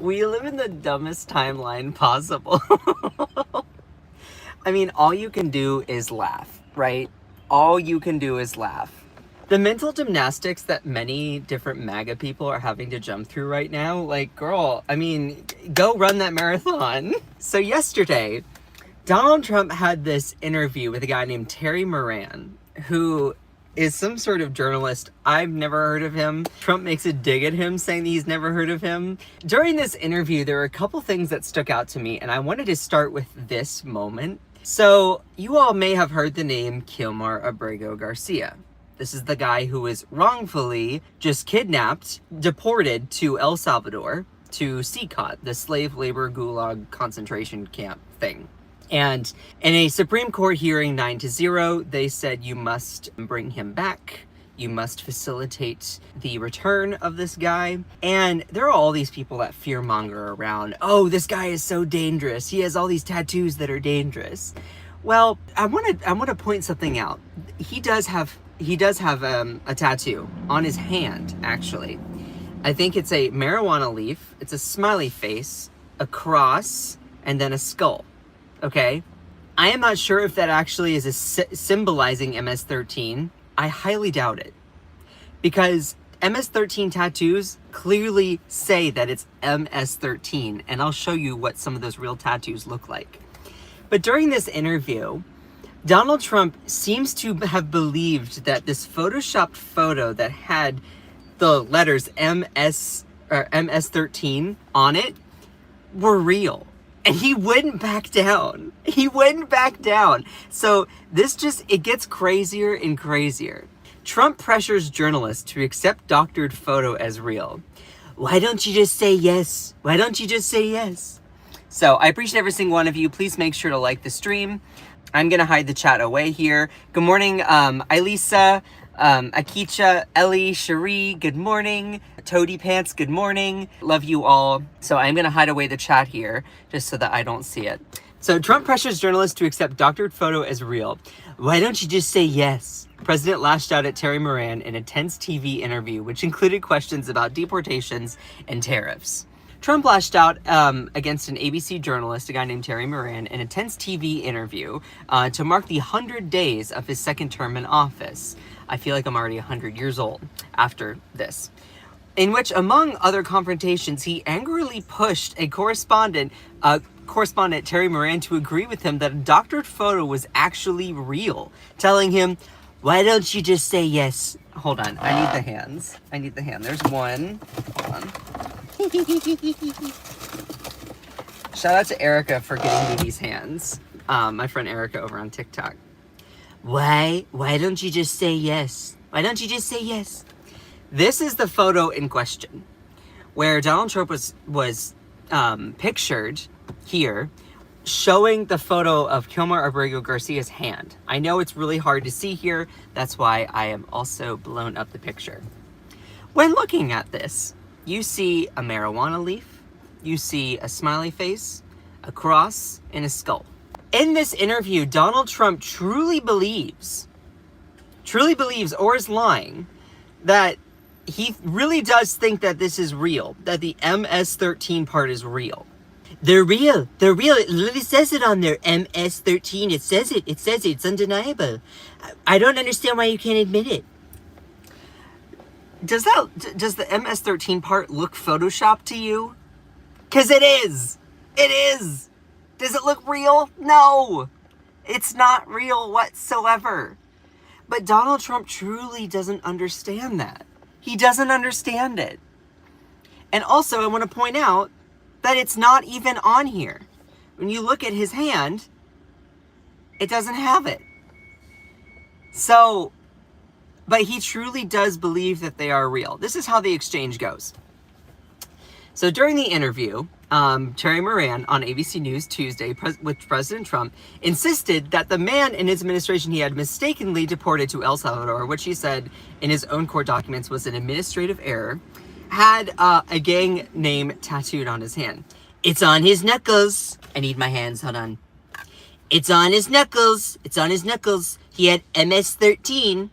We live in the dumbest timeline possible. I mean, all you can do is laugh, right? All you can do is laugh. The mental gymnastics that many different MAGA people are having to jump through right now, like, girl, I mean, go run that marathon. So yesterday, Donald Trump had this interview with a guy named Terry Moran, who is some sort of journalist. I've never heard of him. Trump makes a dig at him, saying that he's never heard of him. During this interview, there were a couple things that stuck out to me, and I wanted to start with this moment. So, you all may have heard the name Kilmar Abrego Garcia. This is the guy who was wrongfully just kidnapped, deported to El Salvador, to CCOT, the slave labor gulag concentration camp thing. And in a Supreme Court hearing 9-0, they said you must bring him back. You must facilitate the return of this guy. And there are all these people that fearmonger around. Oh, this guy is so dangerous. He has all these tattoos that are dangerous. Well, I want to point something out. He does have a tattoo on his hand, actually. I think it's a marijuana leaf. It's a smiley face, a cross, and then a skull. Okay? I am not sure if that actually is symbolizing MS-13. I highly doubt it. Because MS-13 tattoos clearly say that it's MS-13, and I'll show you what some of those real tattoos look like. But during this interview, Donald Trump seems to have believed that this photoshopped photo that had the letters MS-13 on it were real. And he wouldn't back down. He wouldn't back down. So it gets crazier and crazier. Trump pressures journalists to accept doctored photo as real. Why don't you just say yes? Why don't you just say yes? So I appreciate every single one of you. Please make sure to like the stream. I'm going to hide the chat away here. Good morning, Elisa, Akicha, Ellie, Cherie, good morning. Toady Pants, good morning. Love you all. So I'm going to hide away the chat here just so that I don't see it. So Trump pressures journalists to accept doctored photo as real. Why don't you just say yes? President lashed out at Terry Moran in a tense TV interview, which included questions about deportations and tariffs. Trump lashed out against an ABC journalist, a guy named Terry Moran, in a tense TV interview to mark the 100 days of his second term in office. I feel like I'm already 100 years old after this. In which, among other confrontations, he angrily pushed a correspondent, Terry Moran, to agree with him that a doctored photo was actually real, telling him, why don't you just say yes? Hold on, I need the hands. I need the hand. There's one. Hold on. Shout out to Erica for getting me these hands. My friend Erica over on TikTok. Why don't you just say yes? Why don't you just say yes? This is the photo in question, where Donald Trump was pictured here, showing the photo of Kilmar Abrego Garcia's hand. I know it's really hard to see here. That's why I am also blown up the picture. When looking at this, you see a marijuana leaf, you see a smiley face, a cross, and a skull. In this interview, Donald Trump truly believes, or is lying, that he really does think that this is real, that the MS-13 part is real. They're real. It literally says it on there, MS-13. It says it, it's undeniable. I don't understand why you can't admit it. Does the MS-13 part look photoshopped to you? Because it is. It is. Does it look real? No. It's not real whatsoever. But Donald Trump truly doesn't understand that. He doesn't understand it. And also, I want to point out that it's not even on here. When you look at his hand, it doesn't have it. So, but he truly does believe that they are real. This is how the exchange goes. So during the interview, Terry Moran on ABC News Tuesday with President Trump insisted that the man in his administration he had mistakenly deported to El Salvador, which he said in his own court documents was an administrative error, had a gang name tattooed on his hand. It's on his knuckles. I need my hands, hold on. It's on his knuckles. It's on his knuckles. He had MS-13.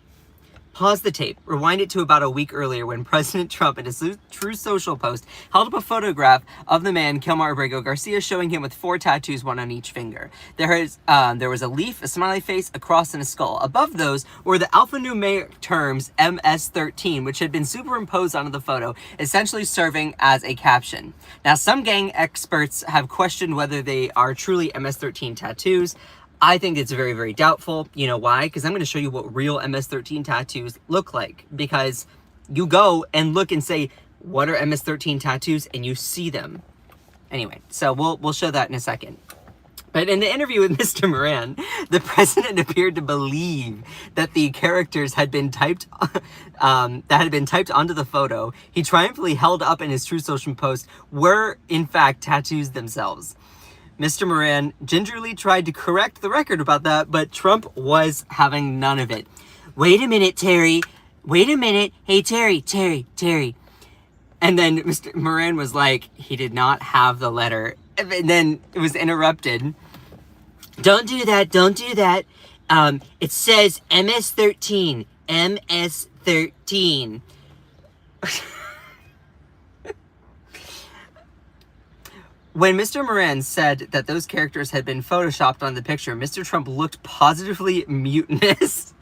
Pause the tape. Rewind it to about a week earlier when President Trump, in a True Social post, held up a photograph of the man, Kilmar Abrego Garcia, showing him with 4 tattoos, 1 on each finger. There was a leaf, a smiley face, a cross, and a skull. Above those were the alphanumeric terms MS-13, which had been superimposed onto the photo, essentially serving as a caption. Now, some gang experts have questioned whether they are truly MS-13 tattoos. I think it's very, very doubtful. You know why? Because I'm going to show you what real MS-13 tattoos look like. Because you go and look and say, what are MS-13 tattoos? And you see them. Anyway, so we'll show that in a second. But in the interview with Mr. Moran, the president appeared to believe that the characters had been typed, onto the photo he triumphantly held up in his True Social post were, in fact, tattoos themselves. Mr. Moran gingerly tried to correct the record about that, but Trump was having none of it. Wait a minute, Terry. Wait a minute. Hey, Terry. And then Mr. Moran was like, he did not have the letter. And then it was interrupted. Don't do that. It says MS-13. MS-13. When Mr. Moran said that those characters had been photoshopped on the picture, Mr. Trump looked positively mutinous.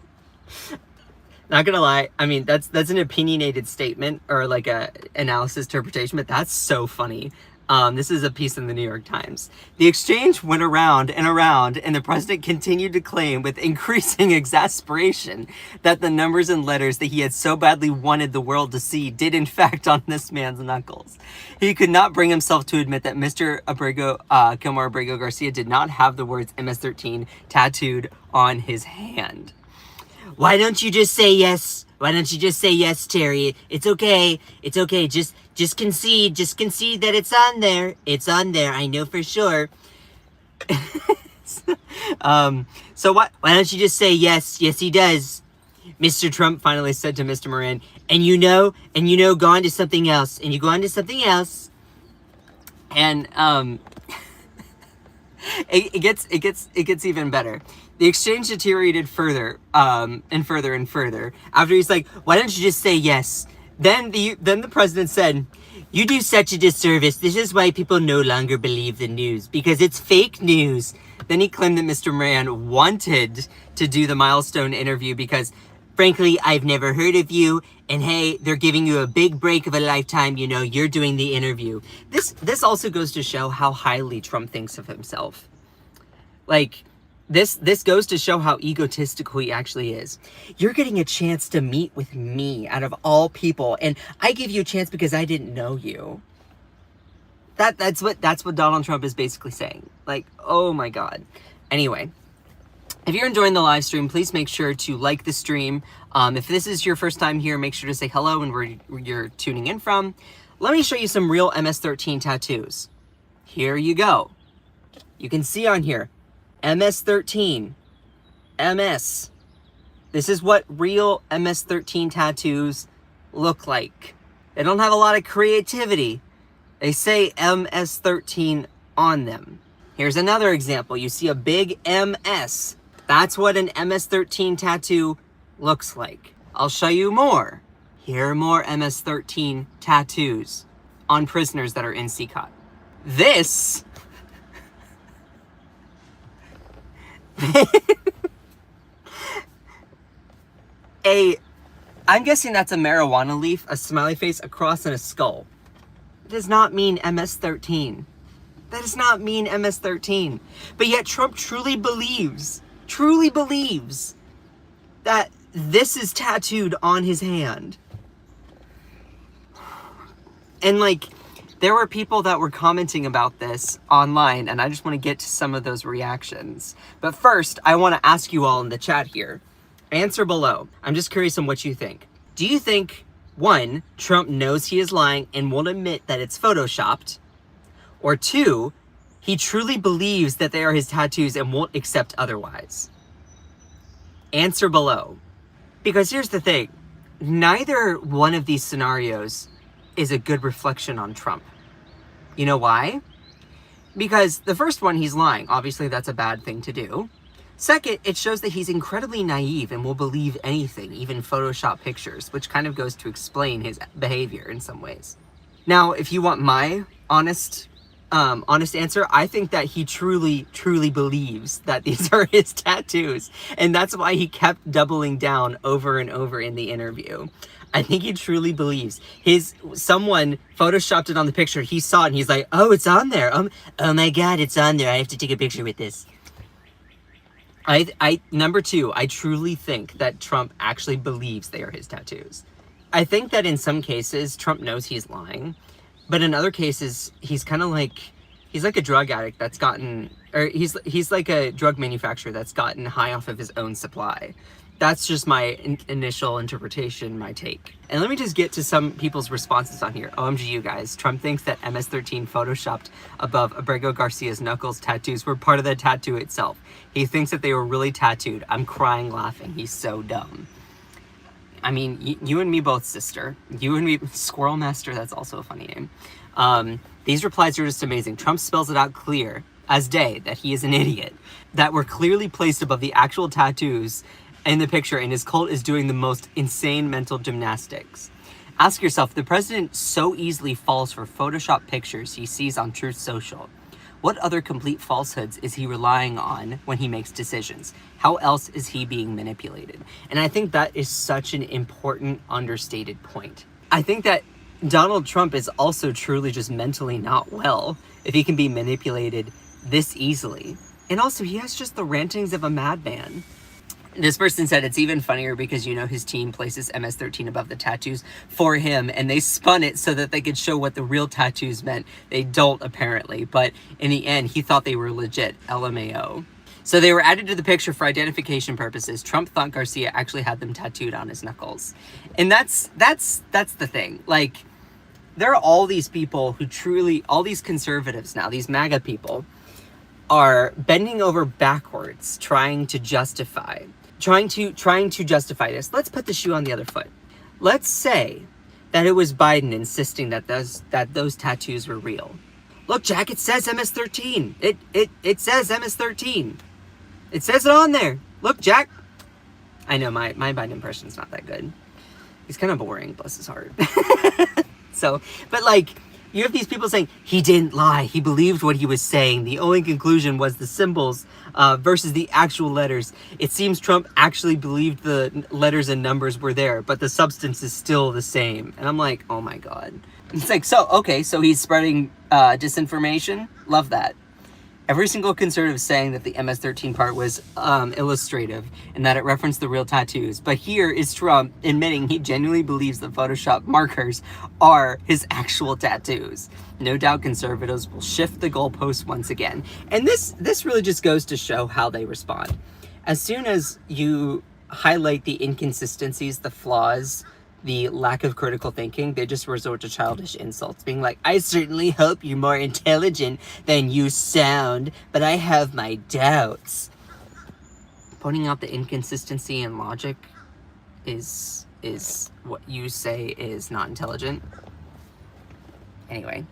Not gonna lie, I mean, that's an opinionated statement or like a analysis interpretation, but that's so funny. This is a piece in the New York Times. The exchange went around and around, and the president continued to claim with increasing exasperation that the numbers and letters that he had so badly wanted the world to see did in fact on this man's knuckles. He could not bring himself to admit that Mr. Kilmar Abrego Garcia did not have the words MS-13 tattooed on his hand. Why don't you just say yes? Why don't you just say yes, Terry? It's okay. Just concede that it's on there. It's on there. I know for sure. So why don't you just say yes? Yes, he does. Mr. Trump finally said to Mr. Moran, and you know, go on to something else. And you go on to something else. And, it gets even better. The exchange deteriorated further, and further. After he's like, why don't you just say yes? Then the president said, you do such a disservice. This is why people no longer believe the news, because it's fake news. Then he claimed that Mr. Moran wanted to do the milestone interview because, frankly, I've never heard of you. And hey, they're giving you a big break of a lifetime. You know, you're doing the interview. This also goes to show how highly Trump thinks of himself. Like, this goes to show how egotistical he actually is. You're getting a chance to meet with me out of all people, and I give you a chance because I didn't know you. That's what Donald Trump is basically saying. Like, oh my God. Anyway, if you're enjoying the live stream, please make sure to like the stream. If this is your first time here, make sure to say hello and where you're tuning in from. Let me show you some real MS-13 tattoos. Here you go. You can see on here, MS-13, MS. This is what real MS-13 tattoos look like. They don't have a lot of creativity. They say MS-13 on them. Here's another example. You see a big MS. That's what an MS-13 tattoo looks like. I'll show you more. Here are more MS-13 tattoos on prisoners that are in CCOT. This I'm guessing that's a marijuana leaf, a smiley face, a cross, and a skull. It does not mean MS-13. That does not mean MS-13. But yet Trump truly believes that this is tattooed on his hand. And like, there were people that were commenting about this online, and I just want to get to some of those reactions. But first, I want to ask you all in the chat here. Answer below. I'm just curious on what you think. Do you think, 1, Trump knows he is lying and won't admit that it's photoshopped? Or 2, he truly believes that they are his tattoos and won't accept otherwise? Answer below. Because here's the thing. Neither one of these scenarios is a good reflection on Trump. You know why? Because the first one, he's lying. Obviously, that's a bad thing to do. Second, it shows that he's incredibly naive and will believe anything, even Photoshop pictures, which kind of goes to explain his behavior in some ways. Now, if you want my honest answer, I think that he truly believes that these are his tattoos, and that's why he kept doubling down over and over in the interview. I think he truly believes someone photoshopped it on the picture. He saw it and he's like, oh, it's on there. Oh my God, it's on there. I have to take a picture with this. Number two, I truly think that Trump actually believes they are his tattoos. I think that in some cases, Trump knows he's lying, but in other cases, he's kind of like, he's like a drug addict that's gotten, or he's like a drug manufacturer that's gotten high off of his own supply. That's just my initial interpretation, my take. And let me just get to some people's responses on here. OMG, you guys. Trump thinks that MS-13 photoshopped above Abrego Garcia's knuckles tattoos were part of the tattoo itself. He thinks that they were really tattooed. I'm crying laughing. He's so dumb. I mean, you and me both, sister. You and me, Squirrel Master, that's also a funny name. These replies are just amazing. Trump spells it out clear as day that he is an idiot, that were clearly placed above the actual tattoos in the picture, and his cult is doing the most insane mental gymnastics. Ask yourself, the president so easily falls for Photoshop pictures he sees on Truth Social. What other complete falsehoods is he relying on when he makes decisions? How else is he being manipulated? And I think that is such an important understated point. I think that Donald Trump is also truly just mentally not well if he can be manipulated this easily. And also, he has just the rantings of a madman. This person said it's even funnier because, you know, his team places MS-13 above the tattoos for him, and they spun it so that they could show what the real tattoos meant. They don't, apparently, but in the end, he thought they were legit. LMAO. So they were added to the picture for identification purposes. Trump thought Garcia actually had them tattooed on his knuckles. And that's the thing. Like, there are all these people who truly, all these conservatives now, these MAGA people, are bending over backwards trying to justify this. Let's put the shoe on the other foot. Let's say that it was Biden insisting that those tattoos were real. Look, Jack, it says MS-13. It says MS-13. It says it on there. Look, Jack. I know my Biden impression's not that good. He's kind of boring, bless his heart. So, but like, you have these people saying, he didn't lie. He believed what he was saying. The only conclusion was the symbols versus the actual letters. It seems Trump actually believed the letters and numbers were there, but the substance is still the same. And I'm like, oh my God. It's like, so, okay, so he's spreading disinformation? Love that. Every single conservative saying that the MS-13 part was illustrative and that it referenced the real tattoos. But here is Trump admitting he genuinely believes the Photoshop markers are his actual tattoos. No doubt conservatives will shift the goalposts once again. And this really just goes to show how they respond. As soon as you highlight the inconsistencies, the flaws, the lack of critical thinking, they just resort to childish insults, being like, I certainly hope you're more intelligent than you sound, but I have my doubts. Pointing out the inconsistency in logic is what you say is not intelligent. Anyway.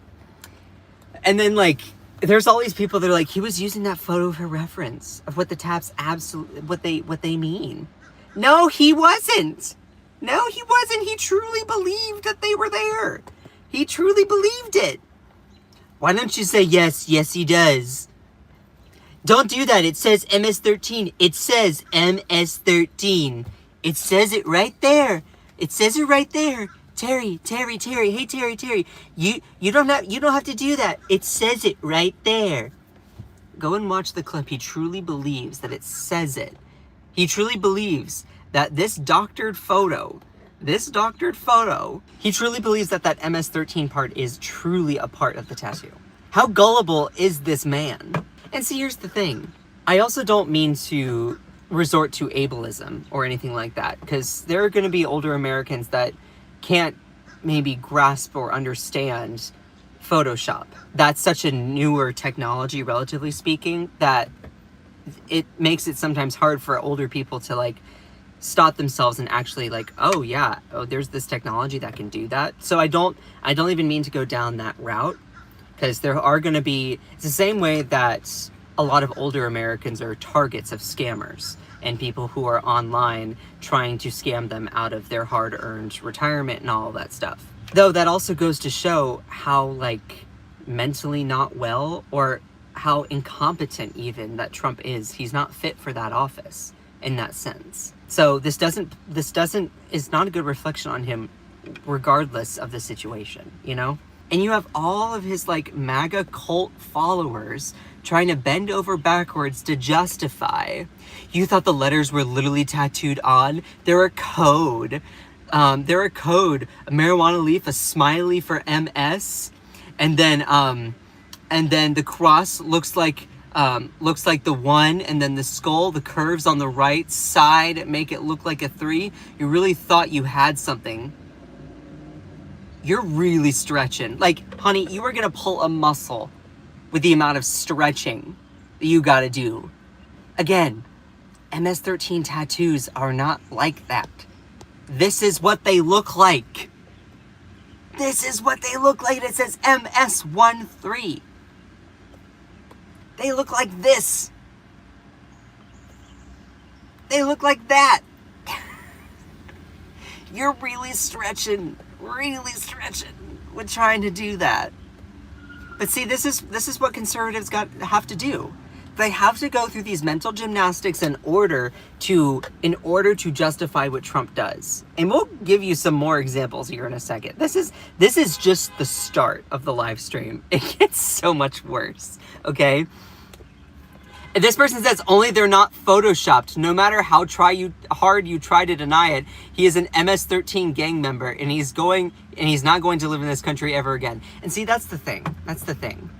And then, like, there's all these people that are like, he was using that photo for reference of what the tabs what they mean. No, he wasn't. No, he wasn't. He truly believed that they were there. He truly believed it. Why don't you say yes? Yes, he does. Don't do that. It says MS-13. It says MS-13. It says it right there. It says it right there. Terry. Hey, Terry. You don't have to do that. It says it right there. Go and watch the clip. He truly believes that it says it. He truly believes that this doctored photo, he truly believes that MS-13 part is truly a part of the tattoo. How gullible is this man? And see, here's the thing. I also don't mean to resort to ableism or anything like that, because there are going to be older Americans that can't maybe grasp or understand Photoshop. That's such a newer technology, relatively speaking, that it makes it sometimes hard for older people to, like, stop themselves and actually like, oh yeah, there's this technology that can do that. So I don't even mean to go down that route, because there are going to be, it's the same way that a lot of older Americans are targets of scammers and people who are online trying to scam them out of their hard-earned retirement and all that stuff. Though that also goes to show how, like, mentally not well, or how incompetent even that Trump is. He's not fit for that office in that sense. So this is not a good reflection on him regardless of the situation, you know? And you have all of his, like, MAGA cult followers trying to bend over backwards to justify. You thought the letters were literally tattooed on? They're a code. They're a code. A marijuana leaf, a smiley for MS, and then the cross looks like the one, and then the skull, the curves on the right side make it look like a 3. You really thought you had something. You're really stretching. Like, honey, you are gonna pull a muscle with the amount of stretching that you gotta do. Again, MS-13 tattoos are not like that. This is what they look like. This is what they look like. It says MS-13. They look like this. They look like that. You're really stretching with trying to do that. But see, this is what conservatives have to do. They have to go through these mental gymnastics in order to justify what Trump does. And we'll give you some more examples here in a second. This is just the start of the live stream. It gets so much worse, okay? And this person says only they're not photoshopped. No matter how hard you try to deny it, he is an MS-13 gang member, and he's not going to live in this country ever again. And see, that's the thing. That's the thing.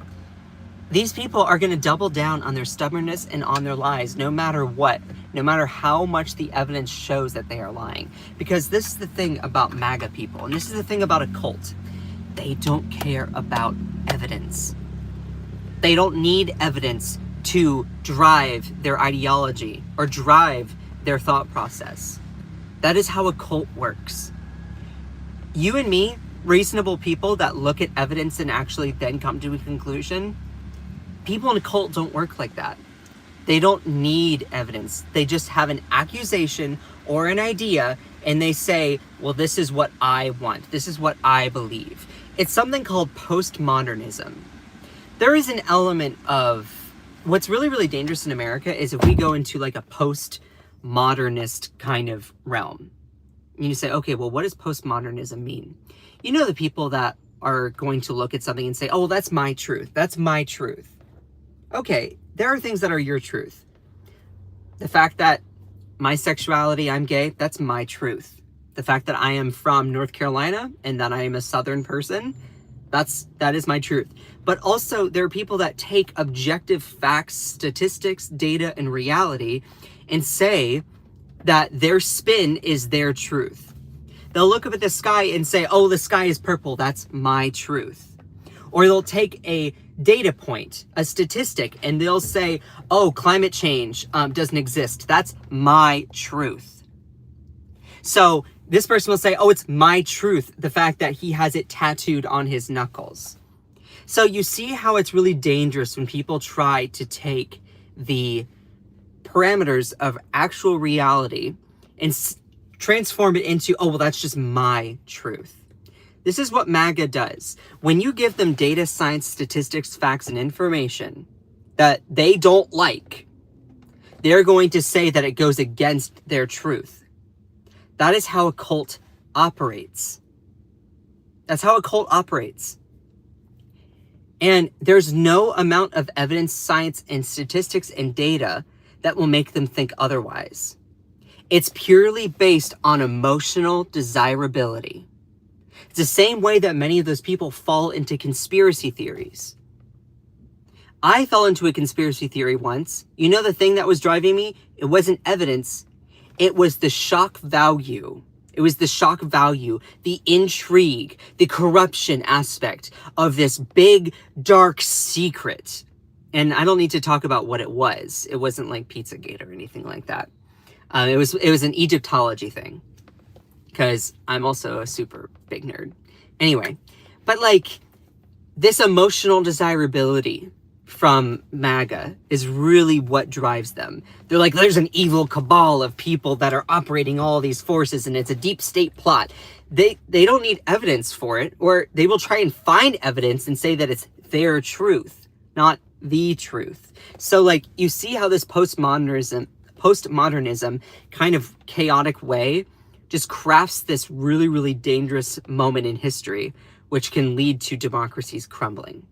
These people are going to double down on their stubbornness and on their lies, no matter what, no matter how much the evidence shows that they are lying. Because this is the thing about MAGA people, and this is the thing about a cult. They don't care about evidence. They don't need evidence to drive their ideology or drive their thought process. That is how a cult works. You and me, reasonable people that look at evidence and actually then come to a conclusion, people in a cult don't work like that. They don't need evidence. They just have an accusation or an idea, and they say, well, this is what I want. This is what I believe. It's something called postmodernism. There is an element of what's really, really dangerous in America is if we go into like a postmodernist kind of realm. And you say, okay, well, what does postmodernism mean? You know, the people that are going to look at something and say, oh, well, that's my truth. That's my truth. Okay, there are things that are your truth. The fact that my sexuality, I'm gay, that's my truth. The fact that I am from North Carolina and that I am a Southern person, that is my truth. But also, there are people that take objective facts, statistics, data, and reality and say that their spin is their truth. They'll look up at the sky and say, oh, the sky is purple, that's my truth. Or they'll take a data point, a statistic, and they'll say, oh, climate change doesn't exist, that's my truth. So this person will say, oh, it's my truth, the fact that he has it tattooed on his knuckles. So you see how it's really dangerous when people try to take the parameters of actual reality and transform it into, oh, well, that's just my truth. This is what MAGA does. When you give them data, science, statistics, facts, and information that they don't like, they're going to say that it goes against their truth. That is how a cult operates. That's how a cult operates. And there's no amount of evidence, science, and statistics and data that will make them think otherwise. It's purely based on emotional desirability. It's the same way that many of those people fall into conspiracy theories. I fell into a conspiracy theory once. You know the thing that was driving me? It wasn't evidence. It was the shock value. It was the shock value, the intrigue, the corruption aspect of this big, dark secret. And I don't need to talk about what it was. It wasn't like Pizzagate or anything like that. It was an Egyptology thing. Because I'm also a super big nerd. Anyway, but like this emotional desirability from MAGA is really what drives them. They're like, there's an evil cabal of people that are operating all these forces and it's a deep state plot. They don't need evidence for it, or they will try and find evidence and say that it's their truth, not the truth. So like, you see how this postmodernism kind of chaotic way just crafts this really, really dangerous moment in history, which can lead to democracies crumbling.